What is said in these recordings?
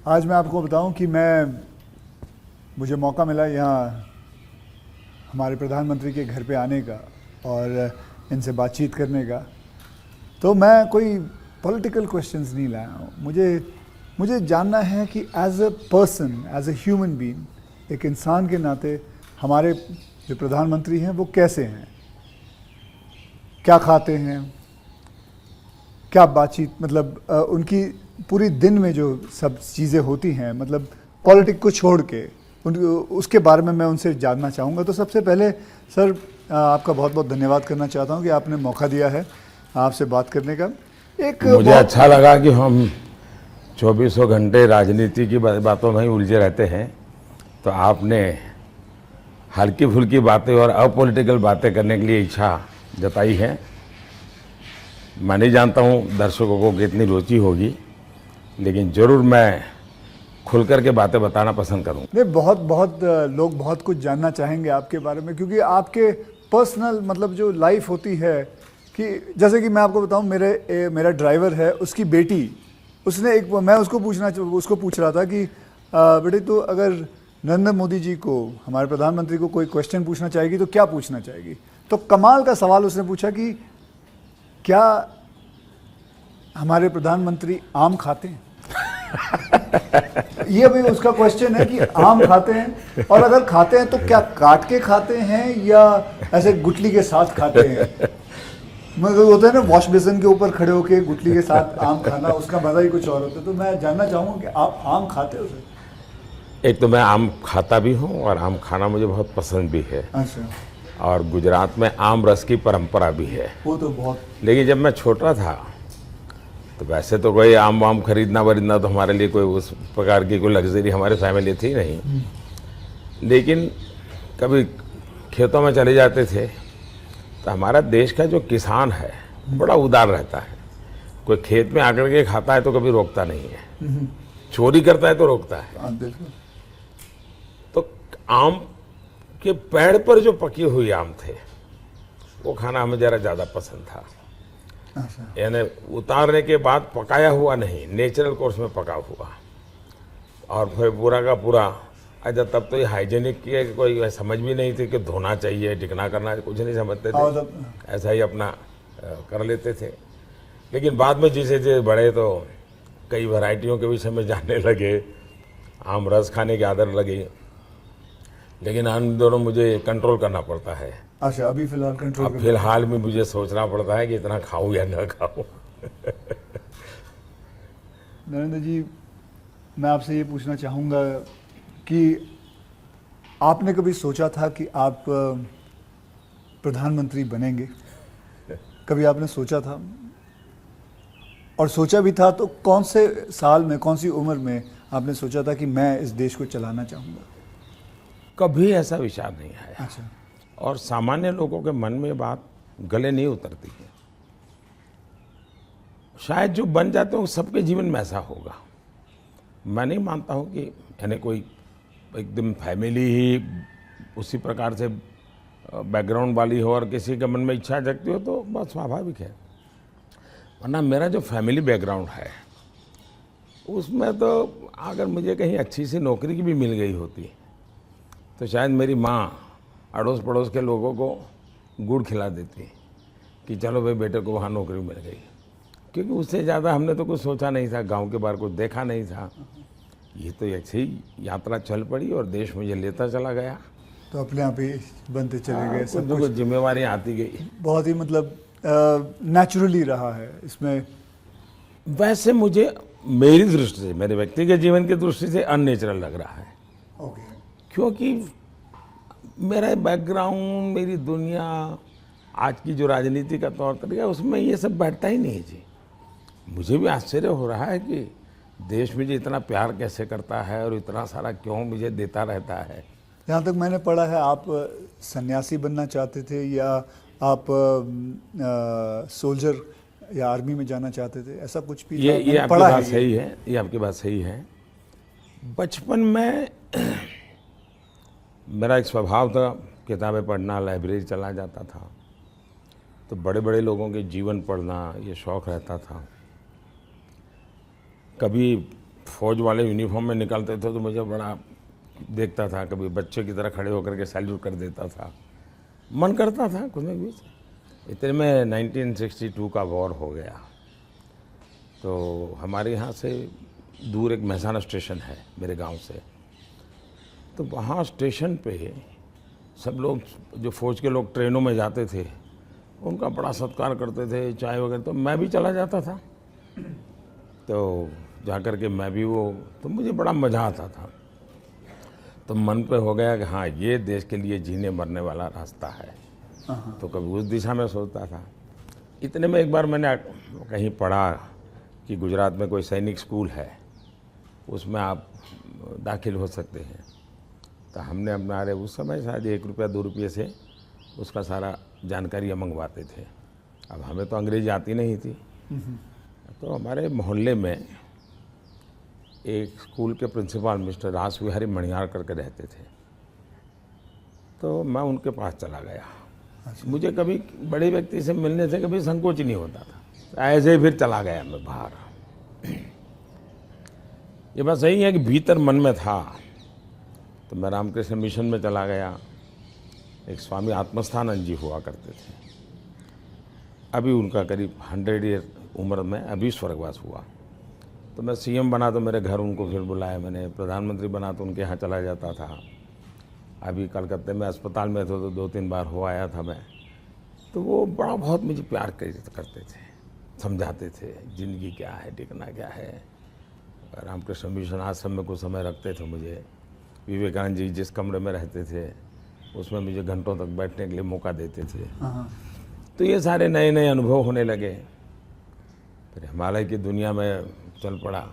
आज मैं आपको बताऊं कि मुझे मौका मिला यहाँ हमारे प्रधानमंत्री के घर पे आने का और इनसे बातचीत करने का। तो मैं कोई पॉलिटिकल क्वेश्चंस नहीं लाया हूँ। मुझे जानना है कि as a person, as a human being, एक इंसान के नाते हमारे जो प्रधानमंत्री हैं वो कैसे हैं, क्या खाते हैं, क्या बातचीत, मतलब उनकी पूरी दिन में जो सब चीज़ें होती हैं, मतलब पॉलिटिक्स को छोड़ के उसके बारे में मैं उनसे जानना चाहूँगा। तो सबसे पहले सर आपका बहुत बहुत धन्यवाद करना चाहता हूँ कि आपने मौका दिया है आपसे बात करने का। मुझे अच्छा लगा कि हम 24 घंटे राजनीति की बातों में ही उलझे रहते हैं, तो आपने हल्की फुल्की बातें और अपॉलिटिकल बातें करने के लिए इच्छा जताई है। मैं नहीं जानता हूँ दर्शकों को कितनी रुचि होगी, लेकिन ज़रूर मैं खुल कर के बातें बताना पसंद करूँगा। नहीं, बहुत लोग बहुत कुछ जानना चाहेंगे आपके बारे में, क्योंकि आपके पर्सनल मतलब जो लाइफ होती है, कि जैसे कि मैं आपको बताऊं, मेरा ड्राइवर है, उसकी बेटी, उसने मैं उसको पूछ रहा था कि बेटे तो अगर नरेंद्र मोदी जी को, हमारे प्रधानमंत्री को कोई क्वेश्चन पूछना चाहेगी तो क्या पूछना चाहेगी? तो कमाल का सवाल उसने पूछा कि क्या हमारे प्रधानमंत्री आम खाते हैं? ये भी उसका क्वेश्चन है कि आम खाते हैं, और अगर खाते हैं तो क्या काट के खाते हैं या ऐसे गुठली के साथ खाते हैं? मतलब होता है ना, वॉश बेसिन के ऊपर खड़े होके गुठली के साथ आम खाना, उसका मजा ही कुछ और होता है। तो मैं जानना चाहूँगा कि आप आम खाते हो सर? एक तो मैं आम खाता भी हूँ और आम खाना मुझे बहुत पसंद भी है। अच्छा। और गुजरात में आम रस की परंपरा भी है। वो तो बहुत। लेकिन जब मैं छोटा था तो वैसे तो कोई आम वाम खरीदना वरीदना तो हमारे लिए कोई उस प्रकार की कोई लग्जरी हमारे फैमिली थी नहीं। लेकिन कभी खेतों में चले जाते थे तो हमारा देश का जो किसान है बड़ा उदार रहता है। कोई खेत में आकर के खाता है तो कभी रोकता नहीं है, चोरी करता है तो रोकता है। तो आम के पेड़ पर जो पके हुए आम थे वो खाना हमें ज़रा ज़्यादा पसंद था। यानी उतारने के बाद पकाया हुआ नहीं, नेचुरल कोर्स में पका हुआ, और फिर पूरा का पूरा। अच्छा, तब तो ये हाइजीनिक की कोई समझ भी नहीं थी कि धोना चाहिए, टिकना करना, कुछ नहीं समझते थे, ऐसा ही अपना कर लेते थे। लेकिन बाद में जैसे जैसे बड़े तो कई वैरायटियों के विषय में जानने लगे, आम रस खाने की आदत लगी। लेकिन इन दोनों मुझे कंट्रोल करना पड़ता है। अच्छा, अभी फिलहाल कंट्रोल? अब फिलहाल में मुझे सोचना पड़ता है कि इतना खाऊं या ना खाऊं। नरेंद्र जी, मैं आपसे ये पूछना चाहूँगा कि आपने कभी सोचा था कि आप प्रधानमंत्री बनेंगे? कभी आपने सोचा था? और सोचा भी था तो कौन से साल में, कौन सी उम्र में आपने सोचा था कि मैं इस देश को चलाना चाहूँगा? कभी ऐसा विचार नहीं आया। अच्छा। और सामान्य लोगों के मन में बात गले नहीं उतरती है। शायद जो बन जाते हैं सबके जीवन में ऐसा होगा। मैं नहीं मानता हूँ कि यानी कोई एकदम फैमिली ही उसी प्रकार से बैकग्राउंड वाली हो और किसी के मन में इच्छा जगती हो तो बहुत स्वाभाविक है। वरना मेरा जो फैमिली बैकग्राउंड है उसमें तो अगर मुझे कहीं अच्छी सी नौकरी की भी मिल गई होती तो शायद मेरी माँ अड़ोस पड़ोस के लोगों को गुड़ खिला देती कि चलो भाई बेटे को वहाँ नौकरी मिल गई, क्योंकि उससे ज़्यादा हमने तो कुछ सोचा नहीं था, गांव के बाहर कुछ देखा नहीं था। ये तो ऐसे ही यात्रा चल पड़ी और देश मुझे लेता चला गया, तो अपने आप ही बनते चले गए। सब कुछ जिम्मेवारी आती गई। बहुत ही मतलब नेचुरली रहा है इसमें। वैसे मुझे मेरी दृष्टि से, मेरे व्यक्तिगत जीवन की दृष्टि से अननेचुरल लग रहा है। ओके। क्योंकि मेरा बैकग्राउंड, मेरी दुनिया, आज की जो राजनीति का तौर तरीका, उसमें ये सब बैठता ही नहीं जी। मुझे भी आश्चर्य हो रहा है कि देश मुझे इतना प्यार कैसे करता है और इतना सारा क्यों मुझे देता रहता है। जहाँ तक मैंने पढ़ा है आप सन्यासी बनना चाहते थे, या आप सोल्जर या आर्मी में जाना चाहते थे, ऐसा कुछ भी? ये आपकी बात सही है, ये आपकी बात सही है। बचपन में मेरा एक स्वभाव था किताबें पढ़ना, लाइब्रेरी चला जाता था, तो बड़े बड़े लोगों के जीवन पढ़ना ये शौक़ रहता था। कभी फौज वाले यूनिफॉर्म में निकलते थे तो मुझे बड़ा देखता था, कभी बच्चे की तरह खड़े होकर के सैल्यूट कर देता था, मन करता था कुछ न कुछ। इतने में 1962 का वॉर हो गया, तो हमारे यहाँ से दूर एक महसाना स्टेशन है मेरे गांव से, तो वहाँ स्टेशन पे सब लोग, जो फौज के लोग ट्रेनों में जाते थे, उनका बड़ा सत्कार करते थे, चाय वगैरह, तो मैं भी चला जाता था। तो जा कर के मैं भी तो मुझे बड़ा मज़ा आता था। तो मन पे हो गया कि हाँ, ये देश के लिए जीने मरने वाला रास्ता है। तो कभी उस दिशा में सोचता था। इतने में एक बार मैंने कहीं पढ़ा कि गुजरात में कोई सैनिक स्कूल है, उसमें आप दाखिल हो सकते हैं। तो हमने हमारे उस समय शायद 1 रुपया 2 रुपये से उसका सारा जानकारियाँ मंगवाते थे। अब हमें तो अंग्रेजी आती नहीं थी, तो हमारे मोहल्ले में एक स्कूल के प्रिंसिपल मिस्टर रास विहारी मणियार करके रहते थे, तो मैं उनके पास चला गया। मुझे कभी बड़े व्यक्ति से मिलने से कभी संकोच नहीं होता था, ऐसे ही फिर चला गया मैं बाहर। ये बात सही है कि भीतर मन में था, तो मैं रामकृष्ण मिशन में चला गया। एक स्वामी आत्मस्थानंद जी हुआ करते थे, अभी उनका करीब 100 ईयर उम्र में अभी स्वर्गवास हुआ। तो मैं सीएम बना तो मेरे घर उनको फिर बुलाया मैंने, प्रधानमंत्री बना तो उनके यहाँ चला जाता था। अभी कलकत्ते में अस्पताल में थे तो 2-3 बार हो आया था मैं। तो वो बड़ा बहुत मुझे प्यार करते थे, समझाते थे ज़िंदगी क्या है, टिकना क्या है। रामकृष्ण मिशन आश्रम में कुछ समय रखते थे मुझे। विवेकानंद जी जिस कमरे में रहते थे उसमें मुझे घंटों तक बैठने के लिए मौका देते थे। तो ये सारे नए नए अनुभव होने लगे। फिर हिमालय की दुनिया में चल पड़ा,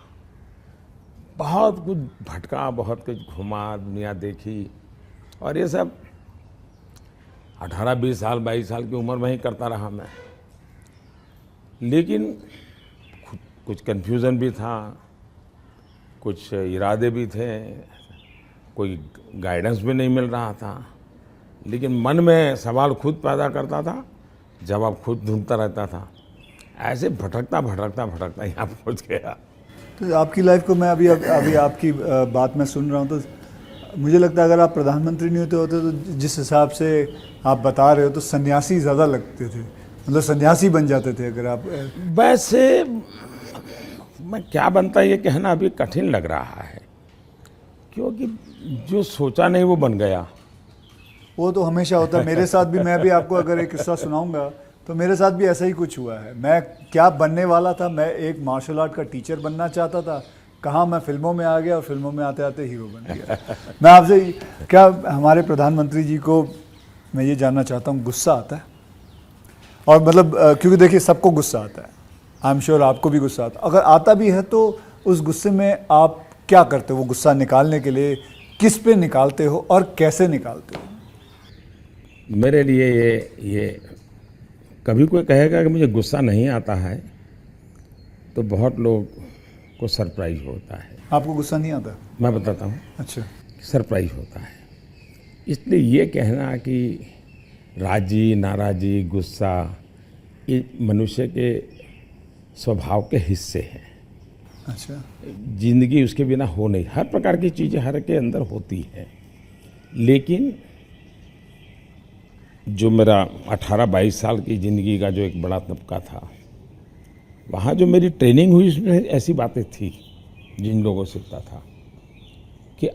बहुत कुछ भटका, बहुत कुछ घुमा, दुनिया देखी, और ये सब 18-20 साल 22 साल की उम्र में ही करता रहा मैं। लेकिन कुछ कन्फ्यूज़न भी था, कुछ इरादे भी थे, कोई गाइडेंस भी नहीं मिल रहा था, लेकिन मन में सवाल खुद पैदा करता था, जवाब खुद ढूंढता रहता था। ऐसे भटकता भटकता भटकता यहाँ पहुँच गया। तो आपकी लाइफ को मैं अभी आपकी बात में सुन रहा हूँ, तो मुझे लगता है अगर आप प्रधानमंत्री नहीं होते तो जिस हिसाब से आप बता रहे हो तो सन्यासी ज़्यादा लगते थे, मतलब सन्यासी बन जाते थे अगर आप। वैसे मैं क्या बनता ये कहना अभी कठिन लग रहा है, क्योंकि जो सोचा नहीं वो बन गया। वो तो हमेशा होता है, मेरे साथ भी। मैं भी आपको अगर एक किस्सा सुनाऊंगा तो मेरे साथ भी ऐसा ही कुछ हुआ है। मैं क्या बनने वाला था, मैं एक मार्शल आर्ट का टीचर बनना चाहता था, कहाँ मैं फिल्मों में आ गया और फिल्मों में आते आते हीरो बन गया। मैं आपसे क्या, हमारे प्रधानमंत्री जी को मैं ये जानना चाहता हूँ, गुस्सा आता है? और मतलब क्योंकि देखिए सबको गुस्सा आता है, आई एम श्योर आपको भी गुस्सा आता है। अगर आता भी है तो उस गुस्से में आप क्या करते हो? वो गुस्सा निकालने के लिए किस पे निकालते हो और कैसे निकालते हो? मेरे लिए ये कभी कोई कहेगा कि मुझे गुस्सा नहीं आता है तो बहुत लोग को सरप्राइज होता है। आपको गुस्सा नहीं आता? मैं बताता हूँ। अच्छा। सरप्राइज होता है। इसलिए ये कहना कि राजी नाराजी गुस्सा ये मनुष्य के स्वभाव के हिस्से हैं। अच्छा। जिंदगी उसके बिना हो नहीं, हर प्रकार की चीज़ें हर के अंदर होती है। लेकिन जो मेरा 18-22 साल की ज़िंदगी का जो एक बड़ा तबका था, वहाँ जो मेरी ट्रेनिंग हुई उसमें ऐसी बातें थी जिन लोगों से सीखता था कि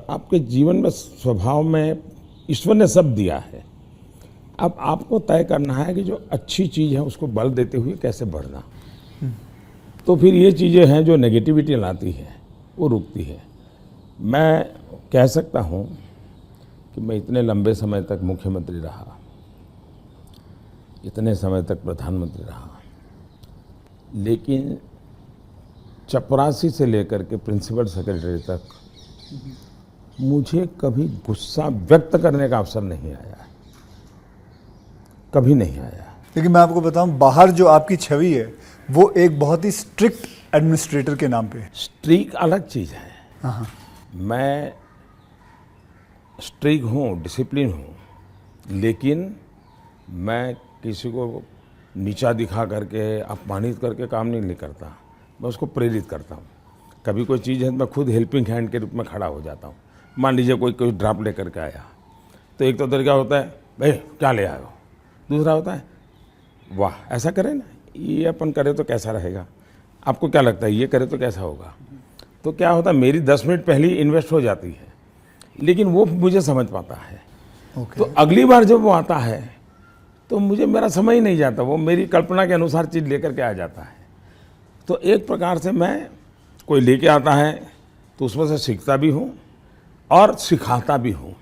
आपके जीवन में स्वभाव में ईश्वर ने सब दिया है। अब आपको तय करना है कि जो अच्छी चीज़ है उसको बल देते हुए कैसे बढ़ना। तो फिर ये चीज़ें हैं जो नेगेटिविटी लाती है वो रुकती है। मैं कह सकता हूँ कि मैं इतने लंबे समय तक मुख्यमंत्री रहा, इतने समय तक प्रधानमंत्री रहा, लेकिन चपरासी से लेकर के प्रिंसिपल सेक्रेटरी तक मुझे कभी गुस्सा व्यक्त करने का अवसर नहीं आया, कभी नहीं आया। लेकिन मैं आपको बताऊं, बाहर जो आपकी छवि है वो एक बहुत ही स्ट्रिक्ट एडमिनिस्ट्रेटर के नाम पे है। स्ट्रिक अलग चीज़ है। हाँ। मैं स्ट्रिक हूँ, डिसिप्लिन हूँ, लेकिन मैं किसी को नीचा दिखा करके अपमानित करके काम नहीं करता। मैं उसको प्रेरित करता हूँ। कभी कोई चीज़ है तो मैं खुद हेल्पिंग हैंड के रूप में खड़ा हो जाता हूँ। मान लीजिए कोई ड्राप लेकर के आया, तो एक तो तरीका होता है भाई क्या ले आए हो, दूसरा होता है वाह ऐसा करें ना, ये अपन करें तो कैसा रहेगा, आपको क्या लगता है ये करे तो कैसा होगा। तो क्या होता है मेरी 10 मिनट पहले ही इन्वेस्ट हो जाती है, लेकिन वो मुझे समझ पाता है। ओके। तो अगली बार जब वो आता है तो मुझे मेरा समय ही नहीं जाता, वो मेरी कल्पना के अनुसार चीज़ लेकर के आ जाता है। तो एक प्रकार से मैं कोई लेके आता है तो उसमें से सीखता भी हूँ और सिखाता भी हूँ,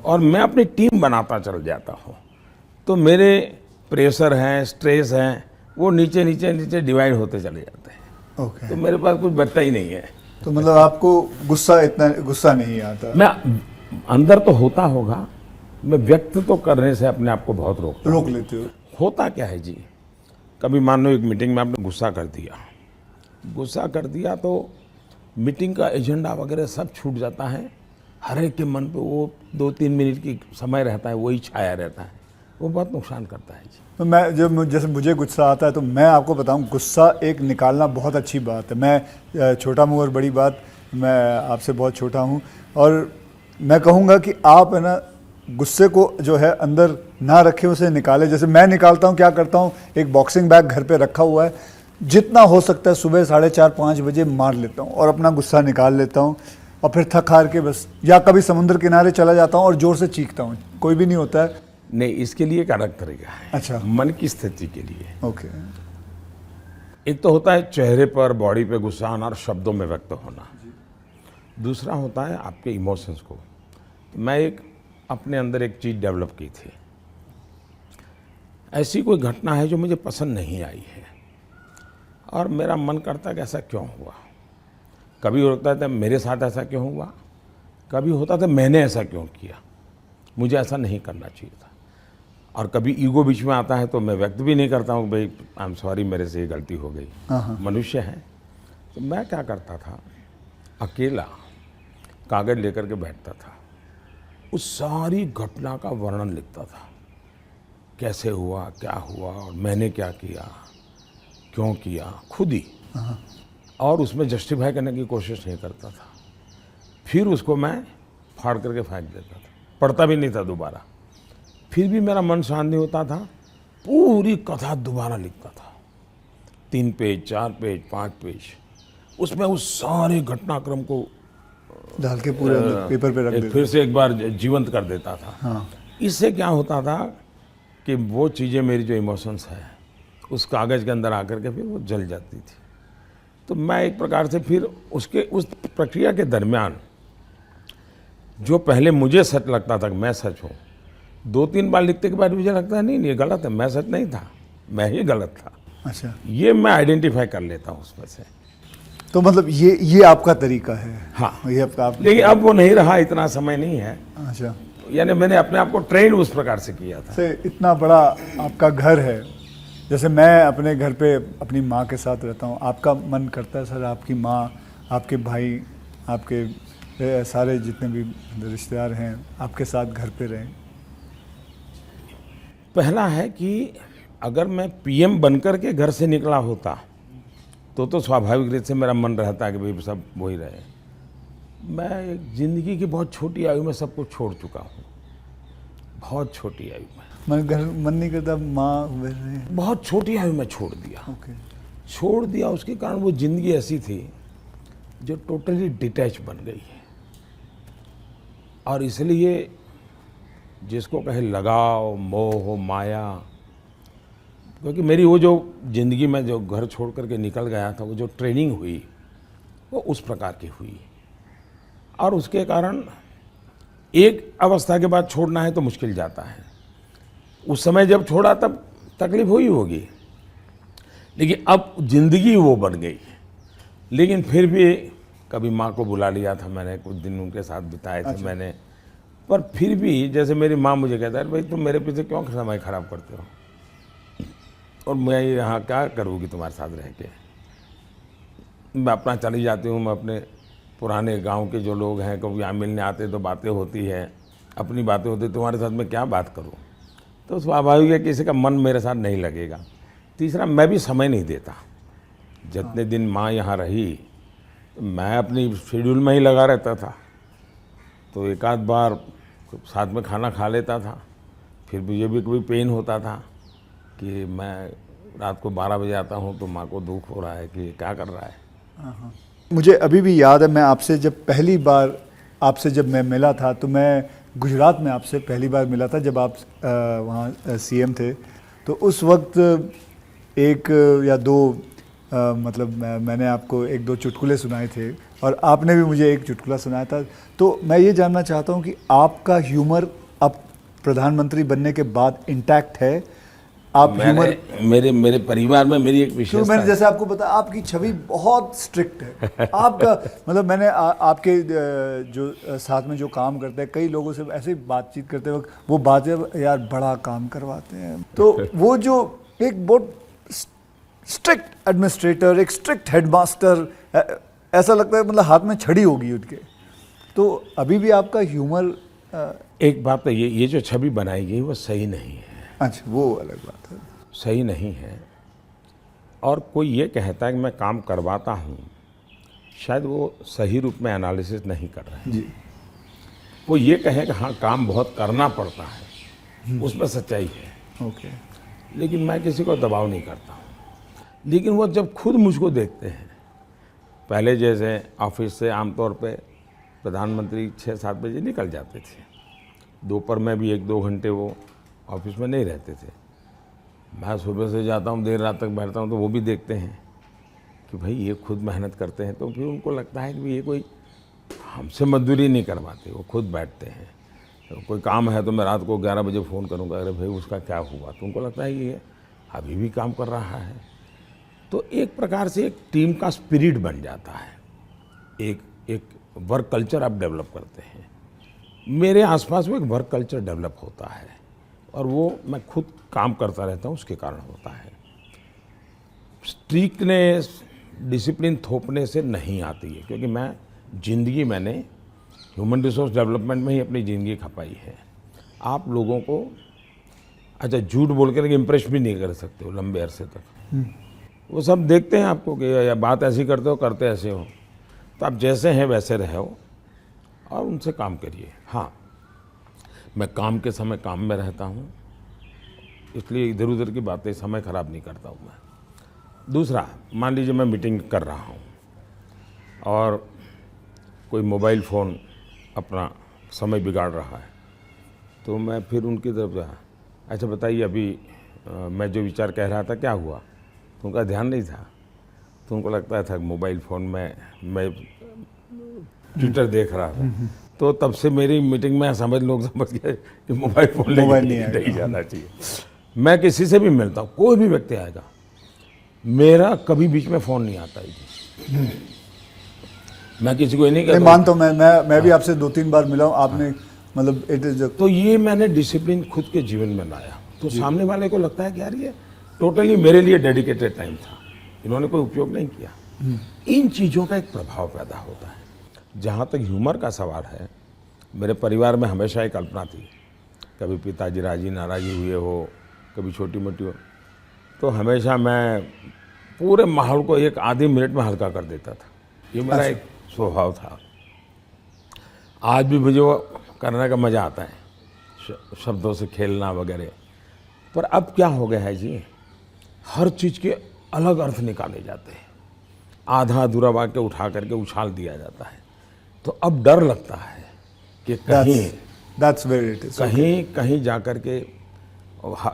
और मैं अपनी टीम बनाता चल जाता हूँ। तो मेरे प्रेशर हैं, स्ट्रेस हैं, वो नीचे नीचे नीचे डिवाइड होते चले जाते हैं। ओके। तो मेरे पास कुछ बचता ही नहीं है। तो मतलब आपको इतना गुस्सा नहीं आता? मैं अंदर तो होता होगा, मैं व्यक्त तो करने से अपने आप को बहुत रोक लेते हो? होता क्या है जी, कभी मान लो एक मीटिंग में आपने गुस्सा कर दिया तो मीटिंग का एजेंडा वगैरह सब छूट जाता है। हर एक के मन पे वो 2-3 मिनट की समय रहता है, वही छाया रहता है, वो बहुत नुकसान करता है जी। तो मैं जैसे मुझे गुस्सा आता है तो मैं आपको बताऊं, गुस्सा एक निकालना बहुत अच्छी बात है। मैं छोटा मुँह और बड़ी बात, मैं आपसे बहुत छोटा हूं, और मैं कहूँगा कि आप है ना गुस्से को जो है अंदर ना रखें, उसे निकालें। जैसे मैं निकालता हूँ, क्या करता हूँ, एक बॉक्सिंग बैग घर पे रखा हुआ है, जितना हो सकता है सुबह 4:30-5 बजे मार लेता हूँ और अपना गुस्सा निकाल लेता हूँ, और फिर थक हार के बस, या कभी समुद्र किनारे चला जाता हूँ और जोर से चीखता हूँ, कोई भी नहीं होता है। नहीं, इसके लिए एक अलग तरीका है। अच्छा। मन की स्थिति के लिए। ओके। एक तो होता है चेहरे पर, बॉडी पे गुस्सा आना और शब्दों में व्यक्त होना। दूसरा होता है आपके इमोशंस को। मैं अपने अंदर एक चीज़ डेवलप की थी, ऐसी कोई घटना है जो मुझे पसंद नहीं आई है और मेरा मन करता है कि ऐसा क्यों हुआ। कभी होता था मेरे साथ ऐसा क्यों हुआ, कभी होता था मैंने ऐसा क्यों किया, मुझे ऐसा नहीं करना चाहिए था। और कभी ईगो बीच में आता है तो मैं व्यक्त भी नहीं करता हूँ भाई आई एम सॉरी, मेरे से ये गलती हो गई, मनुष्य है। तो मैं क्या करता था, अकेला कागज़ लेकर के बैठता था, उस सारी घटना का वर्णन लिखता था, कैसे हुआ, क्या हुआ और मैंने क्या किया, क्यों किया, खुद ही। और उसमें जस्टिफाई करने की कोशिश नहीं करता था। फिर उसको मैं फाड़ करके फेंक देता था, पढ़ता भी नहीं था दोबारा। फिर भी मेरा मन शांत नहीं होता था, पूरी कथा दोबारा लिखता था, 3 पेज, 4 पेज, 5 पेज, उसमें उस सारे घटनाक्रम को डाल के पूरे पेपर पे रख देता, फिर से एक बार जीवंत कर देता था। हाँ। इससे क्या होता था कि वो चीज़ें, मेरी जो इमोशंस है उस कागज़ के अंदर आकर के फिर वो जल जाती थी। तो मैं एक प्रकार से फिर उस प्रक्रिया के दरमियान जो पहले मुझे सच लगता था कि मैं सच हूँ, 2-3 बार लिखने के बाद मुझे लगता है नहीं ये गलत है, मैं सच नहीं था, मैं ही गलत था। अच्छा। ये मैं आइडेंटिफाई कर लेता हूँ उसमें से। तो मतलब ये आपका तरीका है? हाँ, ये आप लेकिन अब वो नहीं रहा, इतना समय नहीं है। अच्छा। यानी मैंने अपने आप को ट्रेन उस प्रकार से किया था। से इतना बड़ा आपका घर है, जैसे मैं अपने घर पे अपनी माँ के साथ रहता हूँ, आपका मन करता है सर आपकी माँ, आपके भाई, आपके सारे जितने भी रिश्तेदार हैं आपके साथ घर पे रहें? पहला है कि अगर मैं पीएम बनकर के घर से निकला होता तो स्वाभाविक रूप से मेरा मन रहता है कि भाई सब वही रहे। मैं एक ज़िंदगी की बहुत छोटी आयु में सब कुछ छोड़ चुका हूँ, बहुत छोटी आयु में। मन नहीं करता माँ वैसे? बहुत छोटी आयु में छोड़ दिया। ओके। छोड़ दिया, उसके कारण वो ज़िंदगी ऐसी थी जो टोटली डिटैच बन गई है। और इसलिए जिसको कहे लगाव, मोह, माया, क्योंकि मेरी वो जो ज़िंदगी में जो घर छोड़ करके निकल गया था, वो जो ट्रेनिंग हुई वो उस प्रकार की हुई। और उसके कारण एक अवस्था के बाद छोड़ना है तो मुश्किल जाता है। उस समय जब छोड़ा तब तकलीफ हुई होगी, लेकिन अब ज़िंदगी वो बन गई। लेकिन फिर भी कभी माँ को बुला लिया था मैंने, कुछ दिन उनके साथ बिताए थे। अच्छा। मैंने, पर फिर भी जैसे मेरी माँ मुझे कहता है भाई तुम मेरे पीछे क्यों समय ख़राब करते हो, और मैं यहाँ क्या करूँगी तुम्हारे साथ रह के। मैं अपना चली जाती हूँ, मैं अपने पुराने गांव के जो लोग हैं कभी यहाँ मिलने आते तो बातें होती है, अपनी बातें होती, तुम्हारे साथ मैं क्या बात करूँ। तो स्वाभाविक है किसी का मन मेरे साथ नहीं लगेगा। तीसरा, मैं भी समय नहीं देता, जितने दिन माँ यहाँ रही मैं अपनी शेड्यूल में ही लगा रहता था, तो एक आध बार साथ में खाना खा लेता था। फिर मुझे भी कभी पेन होता था कि मैं रात को 12 बजे आता हूँ तो माँ को दुख हो रहा है कि क्या कर रहा है। मुझे अभी भी याद है, मैं आपसे जब पहली बार आपसे जब मैं मिला था तो मैं गुजरात में आपसे पहली बार मिला था जब आप वहाँ सीएम थे। तो उस वक्त एक या दो मतलब मैंने आपको एक दो चुटकुले सुनाए थे और आपने भी मुझे एक चुटकुला सुनाया था। तो मैं ये जानना चाहता हूँ कि आपका ह्यूमर अब प्रधानमंत्री बनने के बाद इंटैक्ट है? आप ह्यूमर मेरे परिवार में मेरी एक विशेषता मैंने जैसे आपको बताया आपकी छवि बहुत स्ट्रिक्ट है। आपका मतलब मैंने आपके जो साथ में जो काम करते हैं कई लोगों से ऐसे ही बातचीत करते वक्त वो बातें यार बड़ा काम करवाते हैं, तो वो जो एक बहुत स्ट्रिक्ट एडमिनिस्ट्रेटर, एक स्ट्रिक्ट हेडमास्टर, ऐसा लगता है मतलब हाथ में छड़ी होगी उनके। तो अभी भी आपका ह्यूमर एक बात तो ये जो छवि बनाई गई वो सही नहीं है। अच्छा, वो अलग बात है, सही नहीं है। और कोई ये कहता है कि मैं काम करवाता हूँ, शायद वो सही रूप में एनालिसिस नहीं कर रहे हैं जी। वो ये कहे कि हाँ काम बहुत करना पड़ता है, उसमें सच्चाई है। ओके। लेकिन मैं किसी को दबाव नहीं करता हूँ। लेकिन वो जब खुद मुझको देखते हैं, पहले जैसे ऑफिस से आमतौर पे प्रधानमंत्री 6-7 बजे निकल जाते थे, दोपहर में भी 1-2 घंटे वो ऑफिस में नहीं रहते थे। मैं सुबह से जाता हूँ, देर रात तक बैठता हूँ, तो वो भी देखते हैं कि भाई ये खुद मेहनत करते हैं। तो फिर उनको लगता है कि ये कोई हमसे मजदूरी नहीं करवाते, वो खुद बैठते हैं। तो कोई काम है तो मैं रात को 11 बजे फ़ोन करूँगा, अरे भाई उसका क्या हुआ, तो उनको लगता है कि ये अभी भी काम कर रहा है। तो एक प्रकार से एक टीम का स्पिरिट बन जाता है, एक वर्क कल्चर आप डेवलप करते हैं। मेरे आसपास वो एक वर्क कल्चर डेवलप होता है और वो मैं खुद काम करता रहता हूँ, उसके कारण होता है। स्ट्रिक्टनेस, डिसिप्लिन थोपने से नहीं आती है, क्योंकि मैं ज़िंदगी मैंने ह्यूमन रिसोर्स डेवलपमेंट में ही अपनी ज़िंदगी खपाई है। आप लोगों को अच्छा झूठ बोल कर इम्प्रेस भी नहीं कर सकते हो लंबे अरसे तक। वो सब देखते हैं आपको कि या बात ऐसी करते हो, करते ऐसे हो। तो आप जैसे हैं वैसे रहो और उनसे काम करिए। हाँ, मैं काम के समय काम में रहता हूँ, इसलिए इधर उधर की बातें समय ख़राब नहीं करता हूँ मैं। दूसरा, मान लीजिए मैं मीटिंग कर रहा हूँ और कोई मोबाइल फ़ोन अपना समय बिगाड़ रहा है, तो मैं फिर उनकी तरफ जा, अच्छा बताइए अभी मैं जो विचार कह रहा था क्या हुआ, तो उनका ध्यान नहीं था। तो उनको लगता था मोबाइल फ़ोन में मैं ट्विटर देख रहा था। तो तब से मेरी मीटिंग में लोग समझ गए कि मोबाइल फ़ोन नहीं जाना चाहिए। मैं किसी से भी मिलता हूँ, कोई भी व्यक्ति आएगा, मेरा कभी बीच में फ़ोन नहीं आता है। मैं किसी को नहीं कहता। मानता हूँ, मैं भी आपसे 2-3 बार मिला हूँ, आपने मतलब इट इज। तो ये मैंने डिसिप्लिन खुद के जीवन में लाया, तो सामने वाले को लगता है कि यार ये टोटली मेरे लिए डेडिकेटेड टाइम था, इन्होंने कोई उपयोग नहीं किया। इन चीज़ों का एक प्रभाव पैदा होता है। जहाँ तक ह्यूमर का सवाल है, मेरे परिवार में हमेशा एक कल्पना थी, कभी पिताजी राजी नाराज़ी हुए हो, कभी छोटी मोटी हो, तो हमेशा मैं पूरे माहौल को एक आधे मिनट में हल्का कर देता था। ये मेरा एक स्वभाव था। आज भी मुझे वो करने का मज़ा आता है, शब्दों से खेलना वगैरह। पर अब क्या हो गया है जी, हर चीज़ के अलग अर्थ निकाले जाते हैं, आधा अधूरा वाक्य उठा करके उछाल दिया जाता है। तो अब डर लगता है कि कहीं जा कर के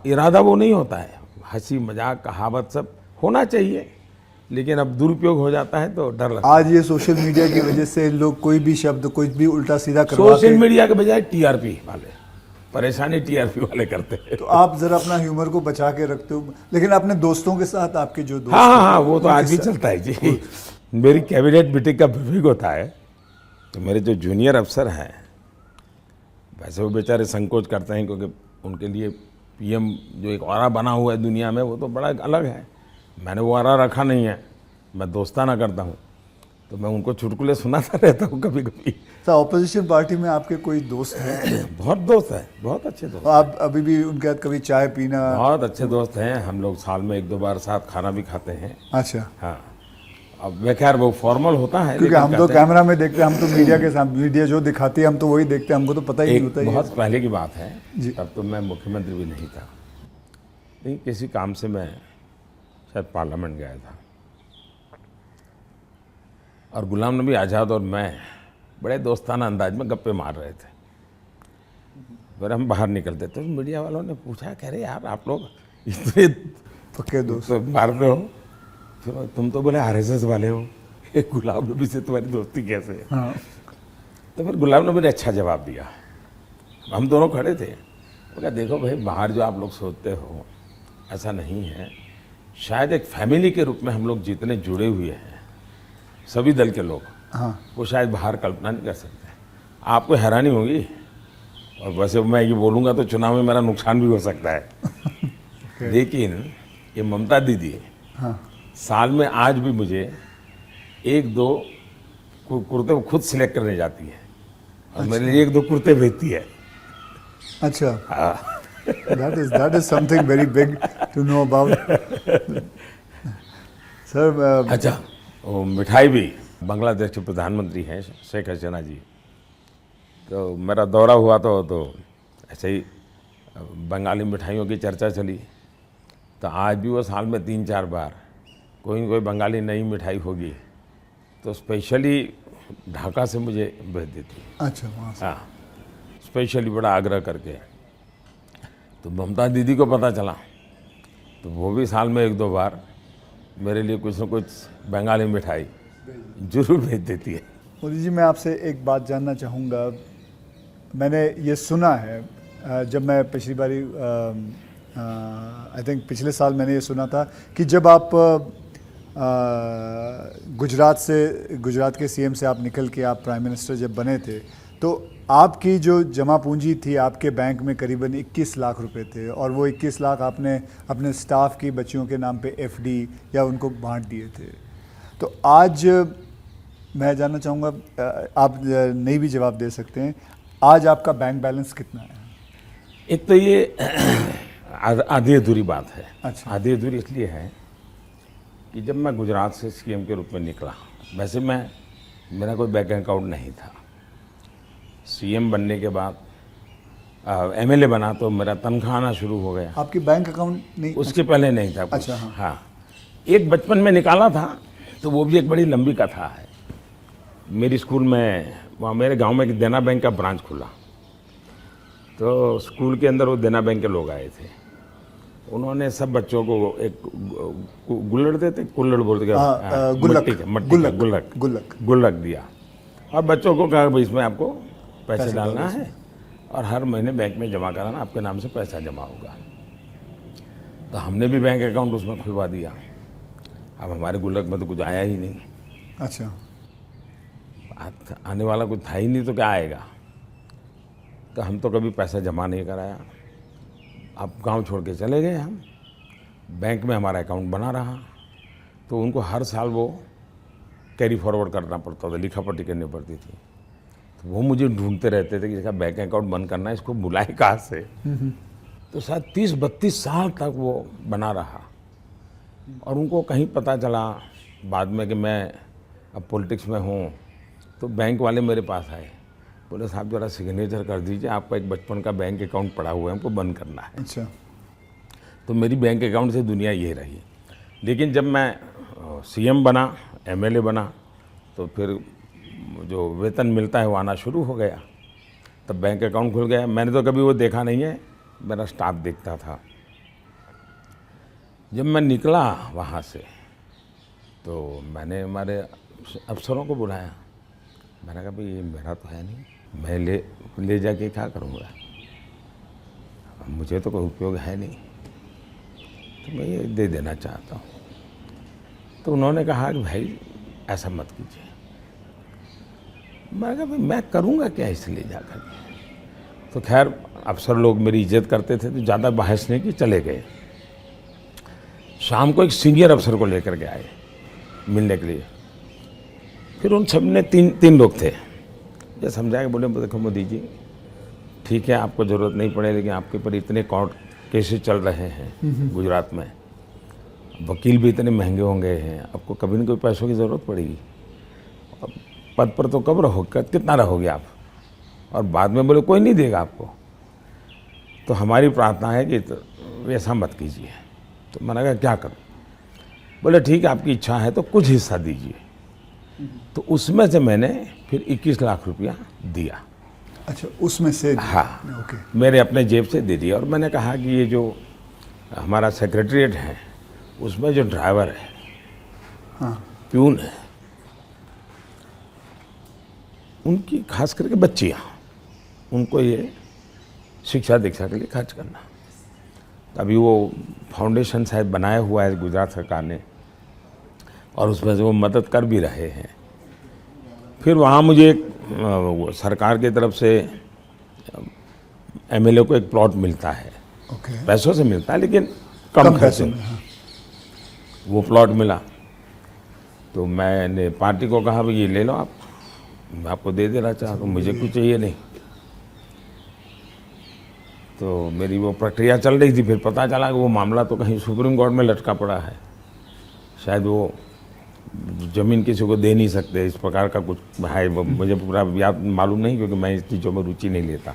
इरादा वो नहीं होता है, हंसी मजाक कहावत सब होना चाहिए, लेकिन अब दुरुपयोग हो जाता है तो डर लगता है। आज ये सोशल मीडिया की वजह से लोग कोई भी शब्द कुछ भी उल्टा सीधा करवाते हैं। सोशल मीडिया के बजाय टीआरपी वाले, परेशानी टीआरपी वाले करते हैं। तो आप जरा अपना ह्यूमर को बचा के रखते हो, लेकिन अपने दोस्तों के साथ आपके जो दोस्त हाँ, वो तो आज भी चलता है जी। मेरी कैबिनेट मीटिंग का विवेक होता है, तो मेरे जो जूनियर अफसर हैं, वैसे वो बेचारे संकोच करते हैं, क्योंकि उनके लिए पीएम जो एक ऑरा बना हुआ है दुनिया में, वो तो बड़ा अलग है। मैंने वो ऑरा रखा नहीं है, मैं दोस्ताना करता हूँ, तो मैं उनको चुटकुले सुनाता रहता हूँ कभी कभी। तो ऑपोजिशन पार्टी में आपके कोई दोस्त हैं? बहुत दोस्त हैं, बहुत अच्छे दोस्त। आप अभी भी उनके साथ कभी चाय पीना? बहुत अच्छे दोस्त हैं, हम लोग साल में 1-2 बार साथ खाना भी खाते हैं। अच्छा। हाँ, अब मैं खैर वो फॉर्मल होता है, क्योंकि लेकिन हम तो कहते हैं- कैमरा में देखते हैं, हम तो मीडिया के सामने, मीडिया जो दिखाती है हम तो वही देखते हैं, हमको तो पता ही नहीं एक होता ये। बहुत पहले की बात है, जी। तब तो मैं मुख्यमंत्री भी नहीं था, लेकिन किसी काम से मैं शायद पार्लियामेंट गया था और गुलाम नबी आज़ाद और मैं बड़े दोस्ताना अंदाज में गप्पे मार रहे थे। फिर हम बाहर निकलते तो मीडिया वालों ने पूछा, कह रहे यार आप लोग इतने पक्के दोस्त। तो मारते हो, फिर तुम तो बोले आरएसएस वाले हो, ये गुलाम नबी से तुम्हारी दोस्ती कैसे है? हाँ तो फिर गुलाम नबी ने अच्छा जवाब दिया। हम दोनों खड़े थे, वो कहा देखो भाई, बाहर जो आप लोग सोचते हो ऐसा नहीं है, शायद एक फैमिली के रूप में हम लोग जितने जुड़े हुए हैं सभी दल के लोग, हाँ वो शायद बाहर कल्पना नहीं कर सकते। आपको हैरानी होगी, और वैसे मैं ये बोलूँगा तो चुनाव में मेरा नुकसान भी हो सकता है लेकिन ये ममता दीदी हाँ साल में आज भी मुझे 1-2 कुर्ते खुद सिलेक्ट करने जाती है और मेरे लिए 1-2 कुर्ते भेजती है। अच्छा, that is something very big to know about. Sir अच्छा, वो मिठाई भी, बांग्लादेश के प्रधानमंत्री हैं शेख हसीना जी, तो मेरा दौरा हुआ तो ऐसे ही बंगाली मिठाइयों की चर्चा चली, तो आज भी वो साल में 3-4 बार कोई न कोई बंगाली नई मिठाई होगी तो स्पेशली ढाका से मुझे भेज देती। अच्छा वहाँ से। हाँ, स्पेशली बड़ा आग्रह करके। तो ममता दीदी को पता चला तो वो भी साल में 1-2 बार मेरे लिए कुछ न कुछ बंगाली मिठाई जरूर भेज देती है। मोदी जी, मैं आपसे एक बात जानना चाहूँगा। मैंने ये सुना है, जब मैं पिछली बारी आई थिंक पिछले साल मैंने ये सुना था कि जब आप गुजरात के सीएम से आप निकल के आप प्राइम मिनिस्टर जब बने थे, तो आपकी जो जमा पूंजी थी आपके बैंक में करीबन 21 लाख रुपए थे, और वो 21 लाख आपने अपने स्टाफ की बच्चियों के नाम पे एफडी या उनको बांट दिए थे। तो आज मैं जानना चाहूँगा, आप नहीं भी जवाब दे सकते हैं, आज आपका बैंक बैलेंस कितना है? एक तो ये आधी अधूरी बात है। अच्छा। आधी अधूरी इसलिए है कि जब मैं गुजरात से सीएम के रूप में निकला, वैसे मेरा कोई बैंक अकाउंट नहीं था। सीएम बनने के बाद एमएलए बना तो मेरा तनख्वाह आना शुरू हो गया। आपकी बैंक अकाउंट नहीं? उसके पहले नहीं था कुछ। अच्छा, हाँ। हाँ, एक बचपन में निकाला था, तो वो भी एक बड़ी लंबी कथा है। मेरी स्कूल में, वहाँ मेरे गांव में एक देना बैंक का ब्रांच खुला, तो स्कूल के अंदर वो देना बैंक के लोग आए थे। उन्होंने सब बच्चों को एक गुल्लड़ देते, कुल्लड़ बोलते, गुल्लक दिया, और बच्चों को कहा भाई इसमें आपको पैसे डालना है और हर महीने बैंक में जमा कराना, आपके नाम से पैसा जमा होगा। तो हमने भी बैंक अकाउंट उसमें खुलवा दिया। अब हमारे गुल्लक में तो कुछ आया ही नहीं। अच्छा। आने वाला कुछ था ही नहीं, तो क्या आएगा? तो हम तो कभी पैसा जमा नहीं कराया। अब गांव छोड़ के चले गए हम, बैंक में हमारा अकाउंट बना रहा, तो उनको हर साल वो कैरी फॉरवर्ड करना पड़ता था, लिखापट्टी करनी पड़ती थी। तो वो मुझे ढूंढते रहते थे कि इसका बैंक अकाउंट बंद करना है, इसको बुलाए कहाँ से। तो शायद 30-32 साल तक वो बना रहा, और उनको कहीं पता चला बाद में कि मैं अब पॉलिटिक्स में हूँ, तो बैंक वाले मेरे पास आए, बोले साहब जरा सिग्नेचर कर दीजिए, आपका एक बचपन का बैंक अकाउंट पड़ा हुआ है, हमको बंद करना है। अच्छा। तो मेरी बैंक अकाउंट से दुनिया ये रही। लेकिन जब मैं सीएम बना, एमएलए बना, तो फिर जो वेतन मिलता है वो आना शुरू हो गया, तब बैंक अकाउंट खुल गया। मैंने तो कभी वो देखा नहीं है, मेरा स्टाफ देखता था। जब मैं निकला वहाँ से, तो मैंने हमारे अफसरों को बुलाया, मैंने कहा भाई ये मेरा तो है नहीं, मैं ले जाके क्या करूँगा, मुझे तो कोई उपयोग है नहीं, तो मैं ये दे देना चाहता हूँ। तो उन्होंने कहा कि भाई ऐसा मत कीजिए। मैंने कहा भाई मैं करूँगा क्या इसे ले जाकर के। तो खैर अफसर लोग मेरी इज्जत करते थे, तो ज़्यादा बहस नहीं की, चले गए। शाम को एक सीनियर अफसर को लेकर के आए मिलने के लिए। फिर उन सब ने तीन लोग थे, ये समझाया, बोले देखो मोदी जी, ठीक है आपको ज़रूरत नहीं पड़े, लेकिन आपके ऊपर इतने कोर्ट केसेस चल रहे हैं गुजरात में, वकील भी इतने महंगे होंगे हैं, आपको कभी न कभी पैसों की ज़रूरत पड़ेगी। अब पद पर तो कब रहोगे, कितना रहोगे आप, और बाद में बोले कोई नहीं देगा आपको। तो हमारी प्रार्थना है कि तो ऐसा मत कीजिए। तो मैंने कहा क्या करूं? बोले ठीक है, आपकी इच्छा है तो कुछ हिस्सा दीजिए। तो उसमें से मैंने फिर 21 लाख रुपया दिया। अच्छा, उसमें से? हाँ, ओके। मेरे अपने जेब से दे दिया। और मैंने कहा कि ये जो हमारा सेक्रेटरीट है उसमें जो ड्राइवर है, हाँ, प्यून है, उनकी खास करके बच्चियाँ, उनको ये शिक्षा दीक्षा के लिए खर्च करना। अभी वो फाउंडेशन शायद बनाया हुआ है गुजरात सरकार ने, और उसमें से वो मदद कर भी रहे हैं। फिर वहाँ मुझे एक सरकार की तरफ से एमएलए को एक प्लॉट मिलता है, ओके। पैसों से मिलता है लेकिन कम पैसों खर्चे। में, हाँ। वो प्लॉट मिला तो मैंने पार्टी को कहा भाई ये ले लो आप, मैं आपको दे देना चाहता हूँ, मुझे कुछ चाहिए नहीं। तो मेरी वो प्रक्रिया चल रही थी। फिर पता चला कि वो मामला तो कहीं सुप्रीम कोर्ट में लटका पड़ा है, शायद वो ज़मीन किसी को दे नहीं सकते, इस प्रकार का कुछ है। मुझे पूरा याद मालूम नहीं क्योंकि मैं इस चीज़ों में रुचि नहीं लेता,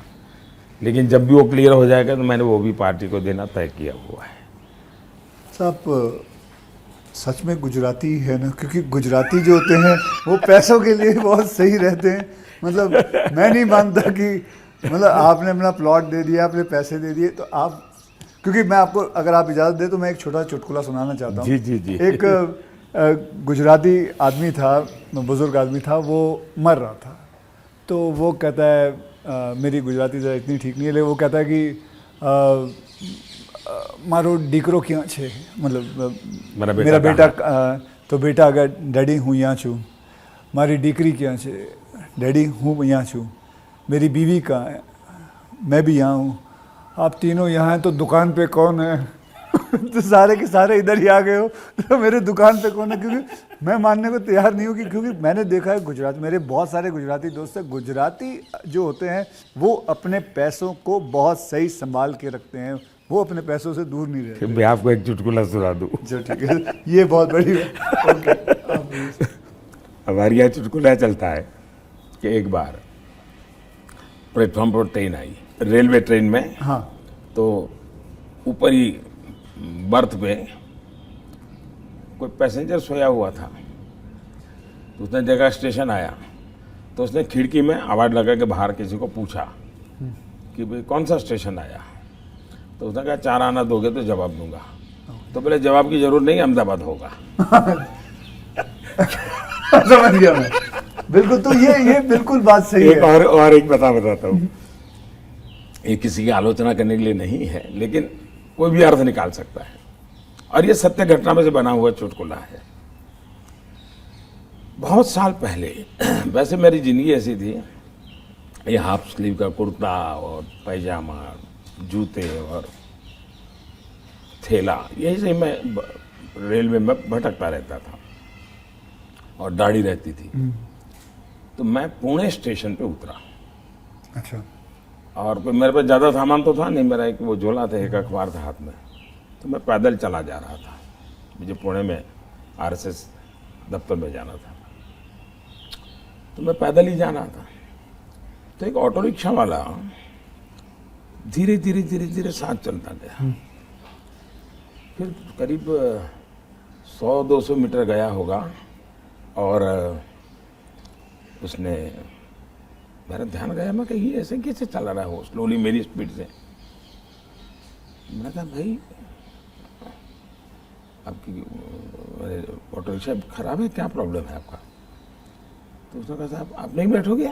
लेकिन जब भी वो क्लियर हो जाएगा तो मैंने वो भी पार्टी को देना तय किया हुआ है। साहब सच में गुजराती है ना, क्योंकि गुजराती जो होते हैं वो पैसों के लिए बहुत सही रहते हैं। मतलब मैं नहीं मानता कि मतलब आपने अपना प्लॉट दे दिया, आपने पैसे दे दिए, तो आप, क्योंकि मैं आपको अगर आप इजाज़त दें तो मैं एक छोटा चुटकुला सुनाना चाहता हूँ। जी जी जी। एक गुजराती आदमी था, बुज़ुर्ग आदमी था, वो मर रहा था। तो वो कहता है मेरी गुजराती ज़रा इतनी ठीक नहीं है, लेकिन वो कहता है कि मारो दीकरो क्यां छे, मतलब मेरा बेटा तो बेटा अगर डैडी हूँ यहाँ छूँ, मारी दीकरी क्या छे, डैडी हूँ यहाँ छूँ, मेरी बीवी कहाँ है, मैं भी यहाँ हूँ, आप तीनों यहाँ हैं तो दुकान पे कौन है? तो सारे के सारे इधर ही आ गए हो, तो मेरे दुकान पे कौन है? क्योंकि मैं मानने को तैयार नहीं हूँ कि, क्योंकि मैंने देखा है गुजरात, मेरे बहुत सारे गुजराती दोस्त हैं, गुजराती जो होते हैं वो अपने पैसों को बहुत सही संभाल के रखते हैं, वो अपने पैसों से दूर नहीं रहते। मैं आपको एक चुटकुला सुना दूँ। जो ठीक है, ये बहुत बड़ी है। ओके। हमारे यहाँ चुटकुला चलता है कि एक बार प्लेटफॉर्म पर ट्रेन आई, रेलवे ट्रेन में। हाँ। तो ऊपर ही बर्थ पे कोई पैसेंजर सोया हुआ था। तो उसने देखा स्टेशन आया, तो उसने खिड़की में आवाज़ लगा के बाहर किसी को पूछा कि भाई कौन सा स्टेशन आया। तो उसने कहा 4 आना दोगे तो जवाब दूंगा। तो बोले जवाब की जरूरत नहीं, अहमदाबाद होगा। समझ गया मैं, बिल्कुल। तो ये बिल्कुल बात सही एक है। और एक बताता हूँ, ये किसी की आलोचना करने के लिए नहीं है, लेकिन कोई भी अर्थ निकाल सकता है, और ये सत्य घटना में से बना हुआ चुटकुला है। बहुत साल पहले, वैसे मेरी जिंदगी ऐसी थी, ये हाफ स्लीव का कुर्ता और पैजामा, जूते और थैला, यही से मैं रेलवे में भटकता रहता था, और दाढ़ी रहती थी। तो मैं पुणे स्टेशन पे उतरा। अच्छा। और कोई मेरे पास ज़्यादा सामान तो था नहीं, मेरा एक वो झोला था, एक अखबार था हाथ में। तो मैं पैदल चला जा रहा था, मुझे पुणे में आरएसएस दफ्तर में जाना था, तो मैं पैदल ही जाना था। तो एक ऑटो रिक्शा वाला धीरे धीरे धीरे धीरे साथ चलता गया। फिर करीब 100-200 मीटर गया होगा, और उसने, मेरा ध्यान गया, मैं कहीं ऐसे कैसे चला रहा हो स्लोली मेरी स्पीड से। मैंने कहा भाई आपकी ऑटो रिक्शा खराब है, क्या प्रॉब्लम है आपका? तो उसने कहा साहब आप नहीं बैठोगे?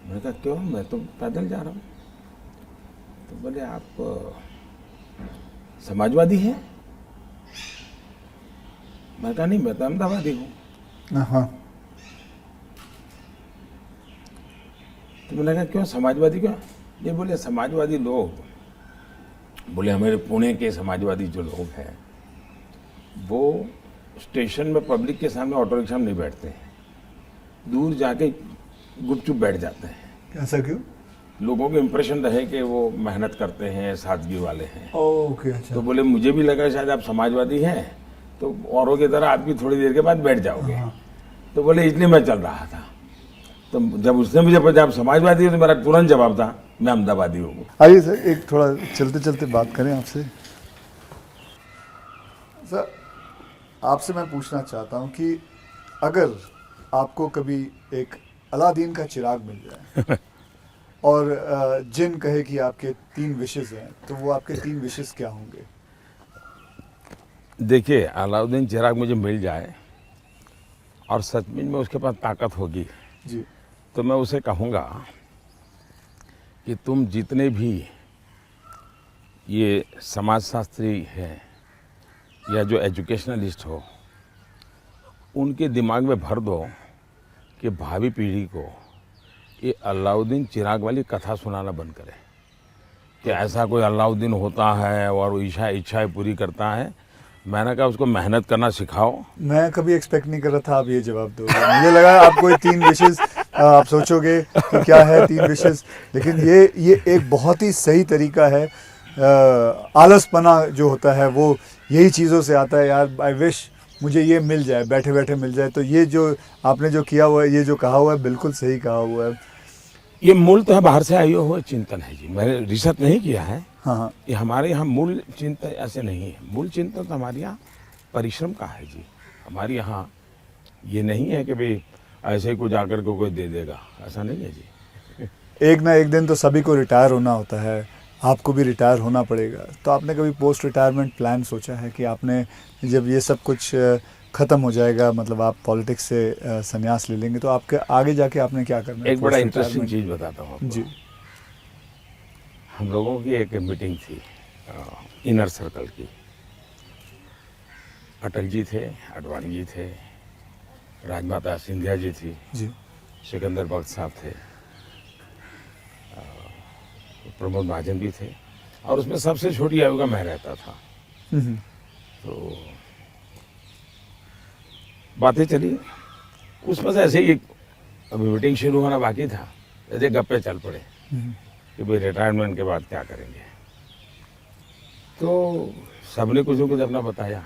मैंने कहा क्यों, मैं तो पैदल जा रहा हूँ। तो बोले आप समाजवादी हैं? मैं कहा नहीं, मैं तो अहमदाबादी हूँ। हाँ। तो मैंने कहा क्यों समाजवादी क्यों? ये बोले समाजवादी लोग, बोले हमारे पुणे के समाजवादी जो लोग हैं वो स्टेशन में पब्लिक के सामने ऑटो रिक्शा में नहीं बैठते हैं, दूर जाके गुपचुप बैठ जाते हैं। ऐसा क्यों? लोगों को इम्प्रेशन रहे कि वो मेहनत करते हैं, सादगी वाले हैं। ओके, अच्छा। तो बोले मुझे भी लगा शायद आप समाजवादी हैं, तो औरों की तरह आप भी थोड़ी देर के बाद बैठ जाओगे। तो बोले इसलिए मैं चल रहा था। तो जब उसने मुझे पूछा आप समाजवादी हो, तो मेरा तुरंत जवाब था मैं अहमदाबादी हूँ। आइए सर, एक थोड़ा चलते चलते बात करें आपसे। सर, आपसे मैं पूछना चाहता हूँ कि अगर आपको कभी एक अलादीन का चिराग मिल जाए और जिन कहे कि आपके 3 विशेस हैं, तो वो आपके 3 विशेस क्या होंगे? देखिए, अलाउद्दीन चिराग मुझे मिल जाए और सचमुच में उसके पास ताकत होगी, जी। तो मैं उसे कहूँगा कि तुम जितने भी ये समाजशास्त्री हैं या जो एजुकेशनलिस्ट हो, उनके दिमाग में भर दो कि भावी पीढ़ी को ये अलाउद्दीन चिराग वाली कथा सुनाना बंद करें कि ऐसा कोई अलाउद्दीन होता है और वो इच्छाएं पूरी करता है। मैंने कहा उसको मेहनत करना सिखाओ। मैं कभी एक्सपेक्ट नहीं कर रहा था आप ये जवाब दोगे। मुझे लगा आप कोई 3 विशेस आप सोचोगे कि क्या है 3 विशेस, लेकिन ये एक बहुत ही सही तरीका है। आलसपना जो होता है वो यही चीज़ों से आता है। यार आई विश मुझे ये मिल जाए, बैठे बैठे मिल जाए। तो ये जो आपने जो किया हुआ है, ये जो कहा हुआ है, बिल्कुल सही कहा हुआ है। ये मूलतः बाहर से आई हुआ चिंतन है जी, मैंने रिसर्च नहीं किया है। हाँ हाँ, ये हमारे यहाँ मूल चिंतन ऐसे नहीं है। मूल चिंतन तो हमारे यहाँ परिश्रम का है जी। हमारे यहाँ ये नहीं है कि भाई ऐसे ही कुछ आकर को कोई दे देगा, ऐसा नहीं है जी। एक ना एक दिन तो सभी को रिटायर होना होता है, आपको भी रिटायर होना पड़ेगा। तो आपने कभी पोस्ट रिटायरमेंट प्लान सोचा है कि आपने जब ये सब कुछ ख़त्म हो जाएगा, मतलब आप पॉलिटिक्स से संन्यास ले लेंगे, तो आपके आगे जाके आपने क्या करना है? एक बड़ा पोस्ट इंटरेस्टिंग रिटायरमेंट? चीज़ बताता हूँ आपको। जी। हम लोगों की एक मीटिंग थी इनर सर्कल की। अटल जी थे, आडवाणी जी थे, राजमाता सिंधिया जी थी, जी। सिकंदर भक्त साहब थे, प्रमोद महाजन भी थे, और उसमें सबसे छोटी आयु का मैं रहता था। तो बातें चली, उसमें से ऐसे ही अभी मीटिंग शुरू होना बाकी था, ऐसे गप्पे चल पड़े कि भाई रिटायरमेंट के बाद क्या करेंगे। तो सबने कुछ न कुछ अपना बताया।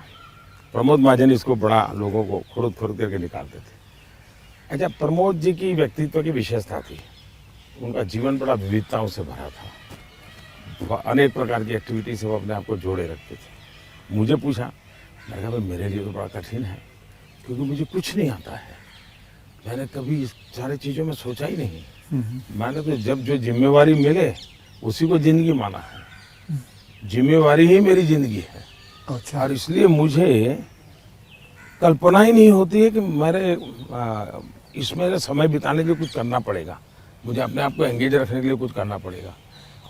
प्रमोद महाजन इसको बड़ा लोगों को खुद करके निकालते थे। अच्छा, प्रमोद जी की व्यक्तित्व की विशेषता थी, उनका जीवन बड़ा विविधताओं से भरा था। अनेक प्रकार की एक्टिविटी से वो अपने आप को जोड़े रखते थे। मुझे पूछा, मैंने कहा भाई मेरे लिए तो बड़ा कठिन है, क्योंकि मुझे कुछ नहीं आता है। मैंने कभी इस सारी चीज़ों में सोचा ही नहीं। मैंने तो जब जो जिम्मेवारी मिले उसी को जिंदगी माना है। जिम्मेवारी ही मेरी जिंदगी है। अच्छा। और इसलिए मुझे कल्पना ही नहीं होती है कि मेरे इसमें समय बिताने के लिए कुछ करना पड़ेगा, मुझे अपने आप को एंगेज रखने के लिए कुछ करना पड़ेगा।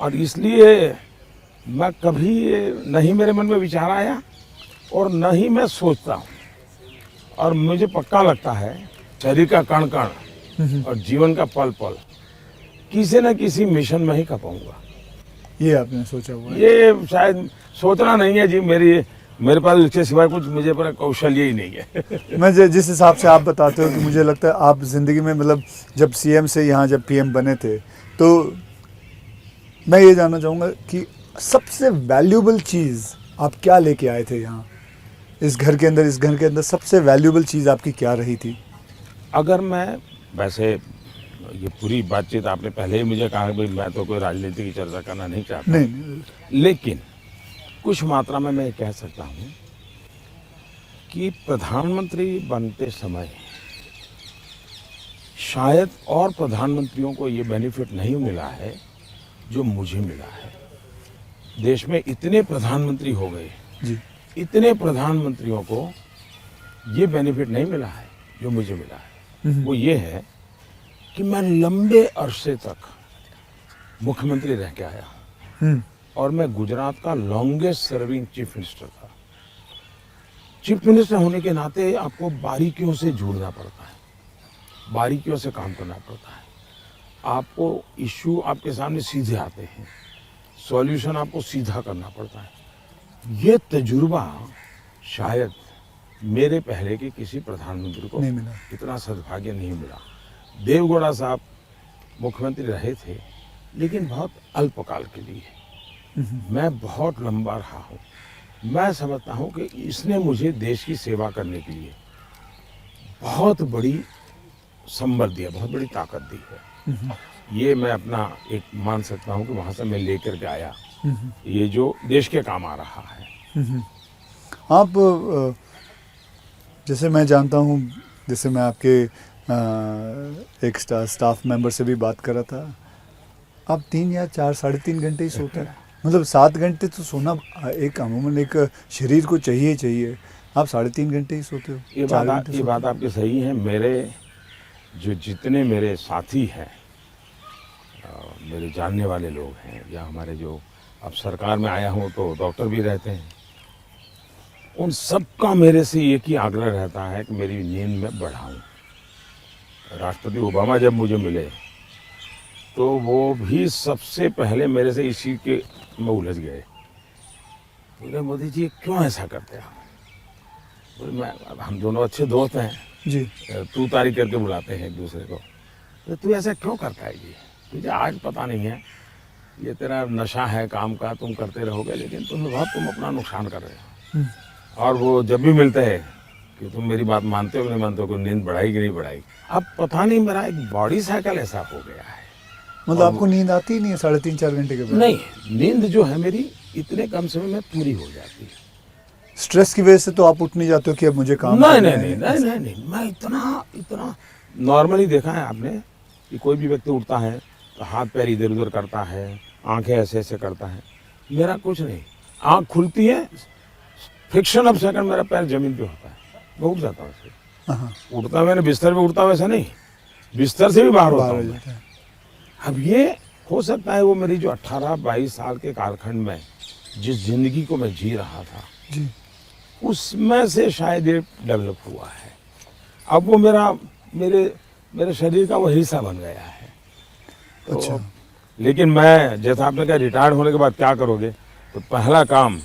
और इसलिए मैं कभी नहीं मेरे मन में विचार आया और न ही मैं सोचता हूँ। और मुझे पक्का लगता है शरीर का कण कण और जीवन का पल पल किसी न किसी मिशन में ही खपाऊंगा। ये आपने सोचा हुआ है? ये शायद सोचना नहीं है जी, मेरे पास इसके सिवाय कुछ मुझे पर कौशल्य ही नहीं है। मैं जिस हिसाब से आप बताते हो कि मुझे लगता है आप ज़िंदगी में, मतलब जब सीएम से यहाँ जब पीएम बने थे, तो मैं ये जानना चाहूँगा कि सबसे वैल्यूबल चीज़ आप क्या लेके आए थे यहाँ इस घर के अंदर सबसे वैल्यूबल चीज़ आपकी क्या रही थी? अगर मैं, वैसे ये पूरी बातचीत आपने पहले ही मुझे कहा भाई मैं तो कोई राजनीति की चर्चा करना नहीं चाहता, नहीं। लेकिन कुछ मात्रा में मैं कह सकता हूँ कि प्रधानमंत्री बनते समय शायद और प्रधानमंत्रियों को ये बेनिफिट नहीं मिला है जो मुझे मिला है। देश में इतने प्रधानमंत्री हो गए जी। इतने प्रधानमंत्रियों को ये बेनिफिट नहीं मिला है जो मुझे मिला है। वो ये है कि मैं लंबे अरसे तक मुख्यमंत्री रह के आया हूँ और मैं गुजरात का लॉन्गेस्ट सर्विंग चीफ मिनिस्टर था। चीफ मिनिस्टर होने के नाते आपको बारीकियों से जुड़ना पड़ता है, बारीकियों से काम करना पड़ता है। आपको इश्यू आपके सामने सीधे आते हैं, सॉल्यूशन आपको सीधा करना पड़ता है। ये तजुर्बा शायद मेरे पहले के किसी प्रधानमंत्री को नहीं मिला, इतना सद्भाग्य नहीं मिला। देवगौड़ा साहब मुख्यमंत्री रहे थे, लेकिन बहुत अल्पकाल के लिए। मैं बहुत लंबा रहा हूँ। मैं समझता हूँ कि इसने मुझे देश की सेवा करने के लिए बहुत बड़ी संबल दिया, बहुत बड़ी ताकत दी है। ये मैं अपना एक मान सकता हूँ कि वहाँ से मैं लेकर के आया, ये जो देश के काम आ रहा है। आप जैसे मैं जानता हूँ, जैसे मैं आपके एक स्टाफ मेंबर से भी बात कर रहा था, आप 3 या 4 साढ़े 3 घंटे ही सोते हैं। मतलब 7 घंटे तो सोना एक अमूमन एक शरीर को चाहिए चाहिए, आप 3.5 घंटे ही सोते हो। ये बात आपकी सही है। मेरे जो जितने मेरे साथी हैं, मेरे जानने वाले लोग हैं, या हमारे जो अब सरकार में आया हूँ तो डॉक्टर भी रहते हैं, उन सबका मेरे से एक ही आग्रह रहता है कि मेरी नींद में बढ़ाऊं। राष्ट्रपति ओबामा जब मुझे मिले तो वो भी सबसे पहले मेरे से इसी के में उलझ गए। बोले मोदी जी क्यों ऐसा करते हैं? बोले हम दोनों अच्छे दोस्त हैं जी, तू तारी करके बुलाते हैं एक दूसरे को। तो तू ऐसा क्यों करता है जी? तुझे आज पता नहीं है, ये तेरा नशा है काम का, तुम करते रहोगे लेकिन तुम अपना नुकसान कर रहे हो। और वो जब भी मिलते हैं कि तुम मेरी बात मानते हो नहीं मानते हो, नींद बढ़ाई कि नहीं बढ़ाई। अब पता नहीं मेरा एक बॉडी साइकिल ऐसा हो गया है। मतलब आपको नींद आती ही नहीं है 3.5-4 घंटे के बाद? नहीं, नींद जो है मेरी इतने कम समय में पूरी हो जाती है। स्ट्रेस की वजह से तो आप उठ नहीं जाते हो कि अब मुझे काम करना है? नहीं, मैं इतना नॉर्मली देखा है आपने कि कोई भी व्यक्ति उठता है तो हाथ पैर इधर उधर करता है, आंखें ऐसे ऐसे करता है। मेरा कुछ नहीं, आंख खुलती है, फ्रिक्शन ऑफ सेकंड मेरा पैर जमीन पे होता है, मैं उठ जाता हूँ। उठता मैंने बिस्तर पे उठता वैसा नहीं, बिस्तर से भी बाहर होता हूँ। अब ये हो सकता है वो मेरी जो 18-22 साल के कालखंड में जिस जिंदगी को मैं जी रहा था जी, उसमें से शायद ये डेवलप हुआ है। अब वो मेरे शरीर का वो हिस्सा बन गया है। तो अच्छा। लेकिन मैं, जैसा आपने कहा रिटायर्ड होने के बाद क्या करोगे, तो पहला काम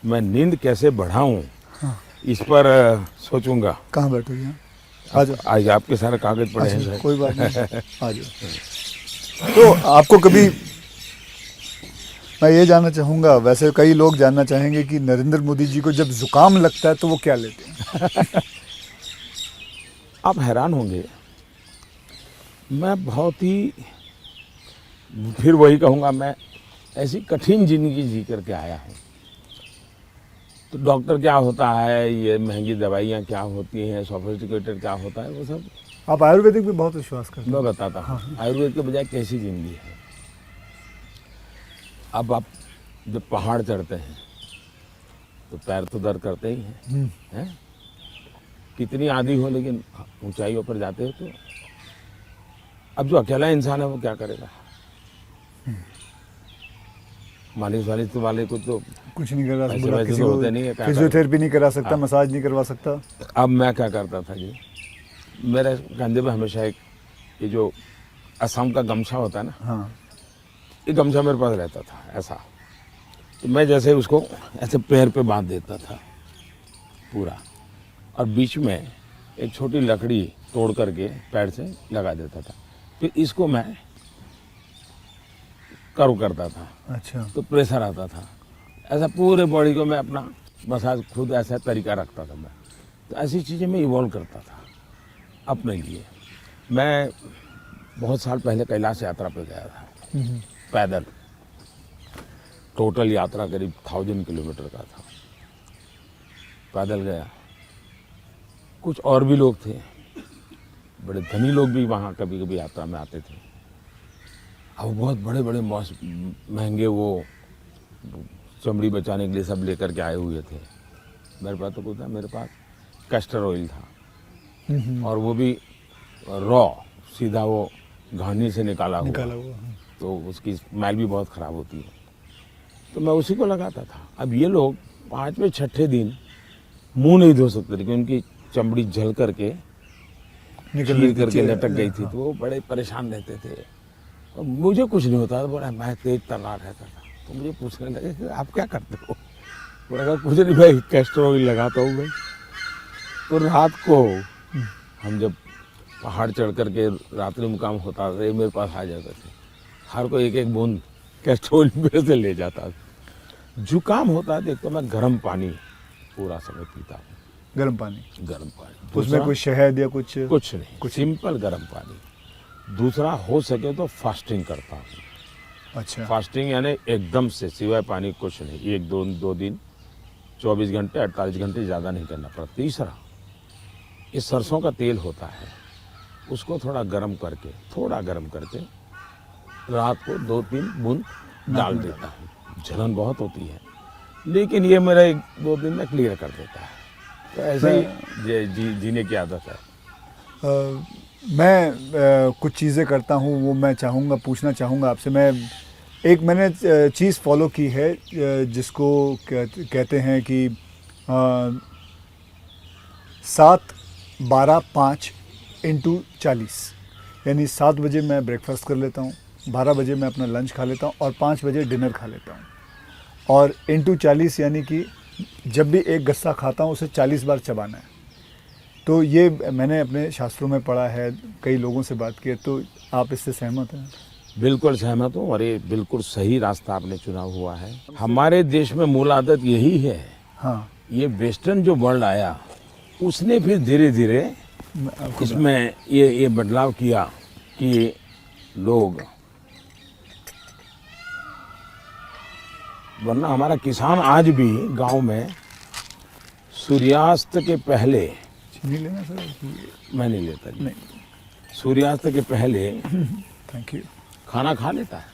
मैं नींद कैसे बढ़ाऊं, हाँ। इस पर सोचूंगा। कहाँ बैठोगे? आ जाओ। आज आपके सारे कागज पड़े हैं। अच्छा, कोई बात नहीं, आ जाओ। तो आपको कभी, मैं ये जानना चाहूँगा, वैसे कई लोग जानना चाहेंगे कि नरेंद्र मोदी जी को जब जुकाम लगता है तो वो क्या लेते हैं? आप हैरान होंगे, मैं बहुत ही, फिर वही कहूँगा, मैं ऐसी कठिन जिंदगी जी करके आया हूँ। तो डॉक्टर क्या होता है, ये महंगी दवाइयाँ क्या होती हैं, सोफिस्टिकेटेड क्या होता है, वो सब आप आयुर्वेदिक भी बहुत विश्वास करते हैं? मैं बताता हूँ। आयुर्वेद के बजाय कैसी जिंदगी है। अब आप जब पहाड़ चढ़ते हैं तो पैर तो दर्द करते ही हैं, कितनी आदि हो, लेकिन ऊंचाइयों पर जाते हो तो अब जो अकेला इंसान है वो क्या करेगा? मालिश वाले को तो कुछ नहीं करा वैसे सकता, वैसे किसी तो को होते नहीं है, क्या फिजियोथेरेपी नहीं करा सकता, हाँ। मसाज नहीं करवा सकता। अब मैं क्या करता था जी, मेरे कंधे पे हमेशा एक ये जो असम का गमछा होता है ना, हाँ, ये गमछा मेरे पास रहता था ऐसा। तो मैं जैसे उसको ऐसे पैर पे बांध देता था पूरा, और बीच में एक छोटी लकड़ी तोड़ करके पैर से लगा देता था। फिर इसको मैं कर्व करता था, अच्छा, तो प्रेशर आता था। ऐसा पूरे बॉडी को मैं अपना मसाज खुद ऐसा तरीका रखता था मैं। तो ऐसी चीज़ें मैं इवॉल्व करता था अपने लिए। मैं बहुत साल पहले कैलाश यात्रा पे गया था पैदल। टोटल यात्रा करीब 1000 किलोमीटर का था, पैदल गया। कुछ और भी लोग थे, बड़े धनी लोग भी वहाँ कभी कभी यात्रा में आते थे। अब बहुत बड़े बड़े महंगे वो चमड़ी बचाने के लिए सब लेकर के आए हुए थे। मेरे पास तो कुछ था, मेरे पास कैस्टर ऑयल था, और वो भी रॉ, सीधा वो घानी से निकाला हुआ, तो उसकी स्मेल भी बहुत ख़राब होती है। तो मैं उसी को लगाता था। अब ये लोग 5वें-6ठे दिन मुंह नहीं धो सकते थे क्योंकि उनकी चमड़ी जल करके चीर करके लटक गई थी। तो वो बड़े परेशान रहते थे, और मुझे कुछ नहीं होता था। बोला मैं तेज तर्रार रहता था। तो मुझे पूछने लगे कि आप क्या करते हो? बोला कुछ नहीं भाई, कैस्टर ऑयल लगाता हूँ भाई। तो रात को हम जब पहाड़ चढ़ करके रात्रि मुकाम होता था, ये मेरे पास आ जाते थे। हर कोई एक एक बूंद कैस्ट्रोल में से ले जाता था। जुकाम होता है तो मैं गर्म पानी पूरा समय पीता हूँ। गर्म पानी, गर्म पानी, उसमें दूसरा कोई शहद या कुछ? कुछ नहीं, सिंपल गर्म पानी। दूसरा हो सके तो फास्टिंग करता हूँ। अच्छा, फास्टिंग यानी एकदम से सिवाय पानी कुछ नहीं, एक दो दिन 24 घंटे 48 घंटे ज़्यादा नहीं करना पड़ता। तीसरा, ये सरसों का तेल होता है, उसको थोड़ा गर्म करके रात को 2-3 बूंद डाल देता हूँ। जलन बहुत होती है, लेकिन ये मेरा 1-2 दिन में क्लियर कर देता है। तो ऐसे ही जीने की आदत है। मैं कुछ चीज़ें करता हूँ, वो मैं पूछना चाहूँगा आपसे। मैंने चीज़ फॉलो की है जिसको कहते हैं कि 7-12-5 × 40, यानी 7 बजे मैं ब्रेकफास्ट कर लेता हूँ, 12 बजे मैं अपना लंच खा लेता हूँ और 5 बजे डिनर खा लेता हूँ। और × 40 यानी कि जब भी एक गस्सा खाता हूँ उसे 40 बार चबाना है। तो ये मैंने अपने शास्त्रों में पढ़ा है, कई लोगों से बात की है, तो आप इससे सहमत हैं? बिल्कुल सहमत हूँ, और ये बिल्कुल सही रास्ता आपने चुना हुआ है। हमारे देश में मूल आदत यही है। हाँ, ये वेस्टर्न जो वर्ल्ड आया, उसने फिर धीरे धीरे इसमें ये बदलाव किया कि लोग, वरना हमारा किसान आज भी गांव में सूर्यास्त के पहले, चीनी लेना सर? मैं नहीं लेता जी, नहीं, सूर्यास्त के पहले थैंक यू। खाना खा लेता है।